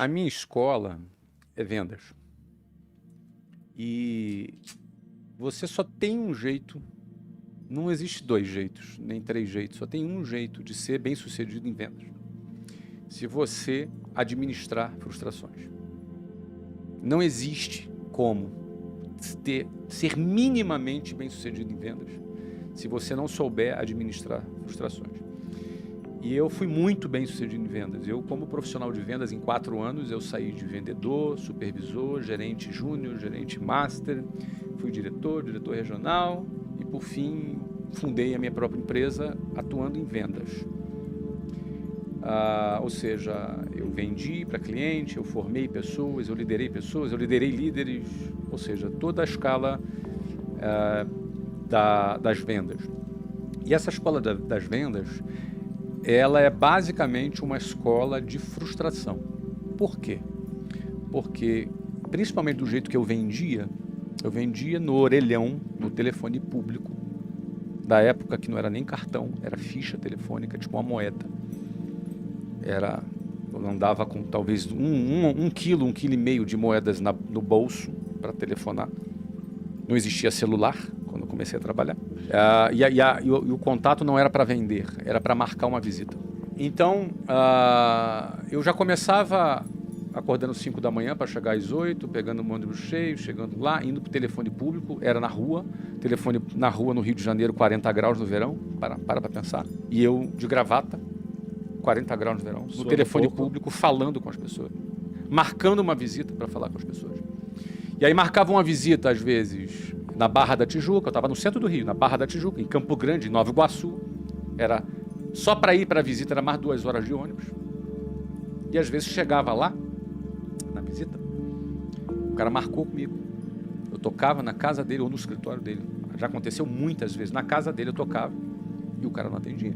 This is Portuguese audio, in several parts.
A minha escola é vendas. E você só tem um jeito, não existe 2 jeitos, nem 3 jeitos, só tem um jeito de ser bem-sucedido em vendas. Se você administrar frustrações. Não existe como ser minimamente bem-sucedido em vendas se você não souber administrar frustrações. E eu fui muito bem-sucedido em vendas. Eu, como profissional de vendas, em 4 anos, eu saí de vendedor, supervisor, gerente júnior, gerente master, fui diretor regional e, por fim, fundei a minha própria empresa atuando em vendas. Ou seja, eu vendi para cliente, eu formei pessoas, eu liderei líderes, ou seja, toda a escala das vendas. E essa escola das vendas, ela é basicamente uma escola de frustração. Por quê? Porque, principalmente do jeito que eu vendia no orelhão, no telefone público, da época que não era nem cartão, era ficha telefônica, tipo uma moeda. Eu andava com talvez um quilo e meio de moedas no bolso para telefonar. Não existia celular quando eu comecei a trabalhar. E o contato não era para vender, era para marcar uma visita. Então, eu já começava acordando às 5 da manhã para chegar às 8, pegando o ônibus cheio, chegando lá, indo para o telefone público, era na rua, telefone na rua no Rio de Janeiro, 40 graus no verão, para pensar. E eu de gravata, 40 graus no verão, no telefone público, falando com as pessoas, marcando uma visita para falar com as pessoas. E aí marcava uma visita, às vezes, na Barra da Tijuca, eu estava no centro do Rio, na Barra da Tijuca, em Campo Grande, em Nova Iguaçu. Era só para ir para a visita, era mais 2 horas de ônibus. E às vezes chegava lá, na visita, o cara marcou comigo. Eu tocava na casa dele ou no escritório dele. Já aconteceu muitas vezes. Na casa dele eu tocava e o cara não atendia.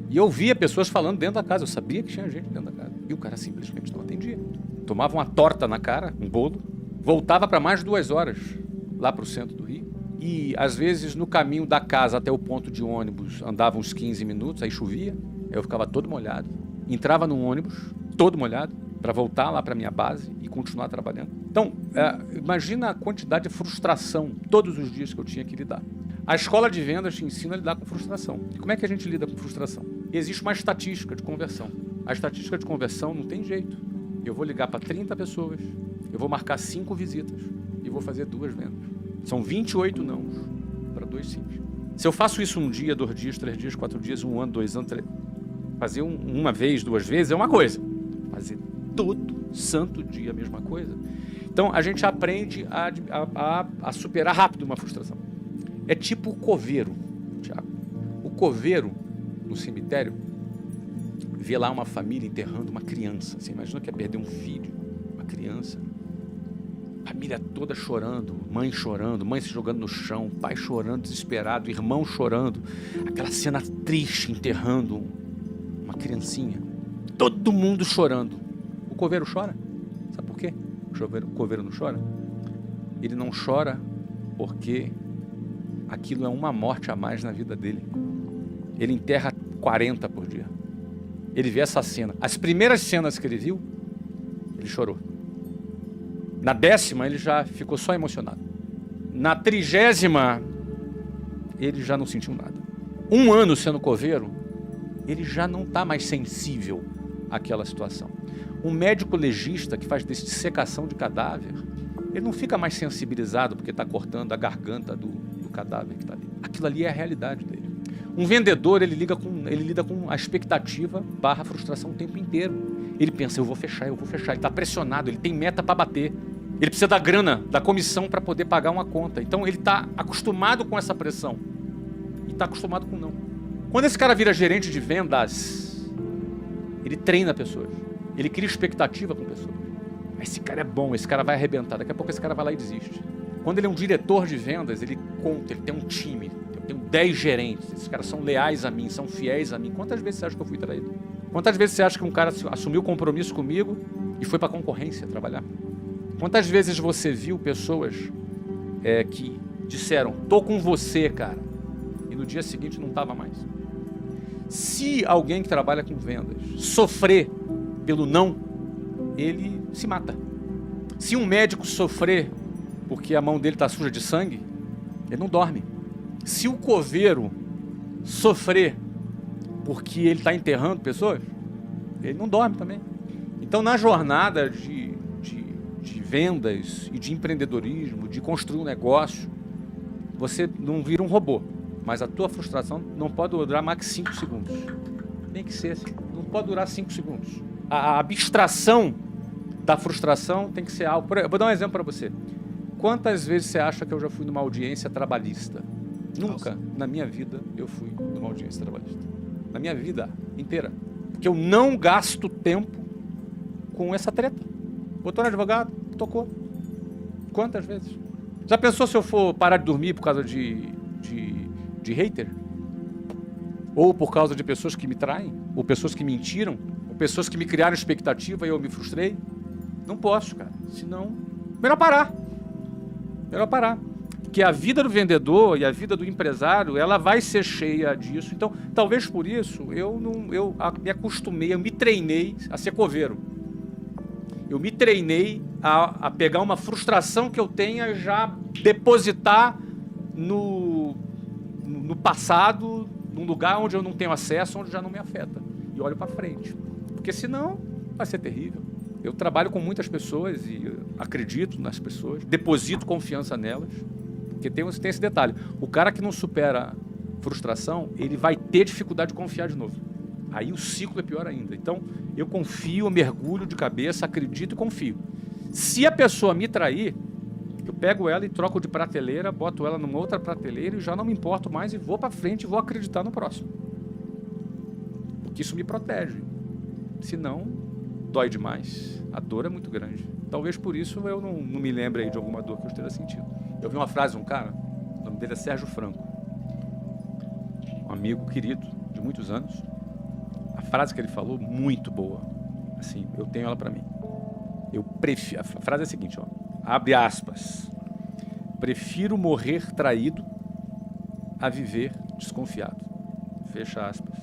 E eu via pessoas falando dentro da casa, eu sabia que tinha gente dentro da casa. E o cara simplesmente não atendia. Tomava uma torta na cara, um bolo, voltava para mais de 2 horas, lá para o centro do Rio. E às vezes no caminho da casa até o ponto de ônibus andava uns 15 minutos, aí chovia, eu ficava todo molhado. Entrava num ônibus, todo molhado, para voltar lá para minha base e continuar trabalhando. Então, imagina a quantidade de frustração todos os dias que eu tinha que lidar. A escola de vendas te ensina a lidar com frustração. E como é que a gente lida com frustração? Existe uma estatística de conversão. A estatística de conversão não tem jeito. Eu vou ligar para 30 pessoas, eu vou marcar 5 visitas e vou fazer 2 vendas. São 28 nãos para 2 sims. Se eu faço isso 1 dia, 2 dias, 3 dias, 4 dias, 1 ano, 2 anos, 3... fazer uma vez, 2 vezes é uma coisa. Fazer todo santo dia a mesma coisa. Então a gente aprende a superar rápido uma frustração. É tipo o coveiro, Thiago. O coveiro, no cemitério, vê lá uma família enterrando uma criança. Você imagina que é perder um filho, uma criança. Família toda chorando, mãe se jogando no chão, pai chorando, desesperado, irmão chorando. Aquela cena triste enterrando uma criancinha. Todo mundo chorando. O coveiro chora. Sabe por quê? O coveiro não chora? Ele não chora porque aquilo é uma morte a mais na vida dele. Ele enterra 40 por dia. Ele vê essa cena. As primeiras cenas que ele viu, ele chorou. Na 10ª, ele já ficou só emocionado. Na 30ª, ele já não sentiu nada. 1 ano sendo coveiro, ele já não está mais sensível àquela situação. Um médico legista que faz dissecação de cadáver, ele não fica mais sensibilizado porque está cortando a garganta do cadáver que está ali. Aquilo ali é a realidade dele. Um vendedor, ele lida com a expectativa / frustração o tempo inteiro. Ele pensa, eu vou fechar. Ele está pressionado, ele tem meta para bater. Ele precisa da grana, da comissão para poder pagar uma conta. Então ele está acostumado com essa pressão. E está acostumado com não. Quando esse cara vira gerente de vendas, ele treina pessoas. Ele cria expectativa com pessoas. Esse cara é bom, esse cara vai arrebentar. Daqui a pouco esse cara vai lá e desiste. Quando ele é um diretor de vendas, ele conta, ele tem um time. Eu tenho 10 gerentes. Esses caras são leais a mim, são fiéis a mim. Quantas vezes você acha que eu fui traído? Quantas vezes você acha que um cara assumiu compromisso comigo e foi para a concorrência trabalhar? Quantas vezes você viu pessoas que disseram, tô com você, cara, e no dia seguinte não estava mais? Se alguém que trabalha com vendas sofrer pelo não, ele se mata. Se um médico sofrer porque a mão dele está suja de sangue, ele não dorme. Se o coveiro sofrer porque ele está enterrando pessoas, ele não dorme também. Então, na jornada de vendas e de empreendedorismo, de construir um negócio, você não vira um robô, mas a tua frustração não pode durar mais que 5 segundos. Tem que ser assim, não pode durar 5 segundos. A abstração da frustração tem que ser algo... Eu vou dar um exemplo para você. Quantas vezes você acha que eu já fui numa audiência trabalhista? Nunca na minha vida eu fui numa audiência trabalhista. Na minha vida inteira. Porque eu não gasto tempo com essa treta. Botou no advogado, tocou. Quantas vezes? Já pensou se eu for parar de dormir por causa de hater? Ou por causa de pessoas que me traem? Ou pessoas que mentiram? Ou pessoas que me criaram expectativa e eu me frustrei? Não posso, cara. Senão, melhor parar. Melhor parar. Porque a vida do vendedor e a vida do empresário, ela vai ser cheia disso. Então, talvez por isso, eu me acostumei, eu me treinei a ser coveiro. Eu me treinei a pegar uma frustração que eu tenha e já depositar no passado, num lugar onde eu não tenho acesso, onde já não me afeta. E olho para frente. Porque senão vai ser terrível. Eu trabalho com muitas pessoas e acredito nas pessoas, deposito confiança nelas. Porque tem esse detalhe. O cara que não supera frustração, ele vai ter dificuldade de confiar de novo. Aí o ciclo é pior ainda. Então, eu confio, eu mergulho de cabeça, acredito e confio. Se a pessoa me trair, eu pego ela e troco de prateleira, boto ela numa outra prateleira e já não me importo mais e vou para frente e vou acreditar no próximo. Porque isso me protege. Senão, dói demais. A dor é muito grande. Talvez por isso eu não me lembre aí de alguma dor que eu esteja sentindo. Eu vi uma frase de um cara, o nome dele é Sérgio Franco. Um amigo querido de muitos anos. A frase que ele falou, muito boa. Assim, eu tenho ela para mim. A frase é a seguinte, ó. Abre aspas. Prefiro morrer traído a viver desconfiado. Fecha aspas.